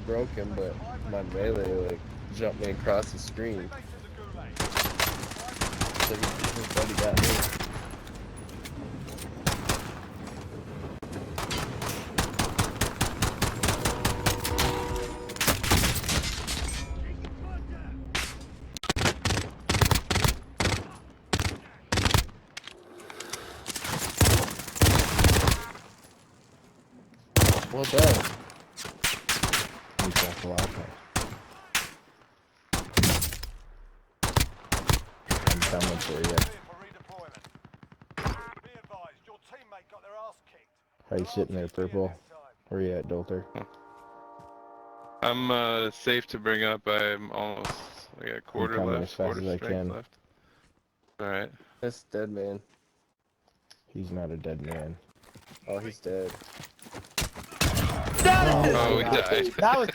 broken, but my melee like jumped me across the screen. So his buddy got me. Well done. He's got the last one. I'm coming for you. How you sitting there, Purple? Where you at, Dolter? I'm safe to bring up. I'm almost like a quarter coming left, as fast quarter as I strength can. left. Alright. That's dead man. He's not a dead man. Oh, he's dead. Oh, we died. That was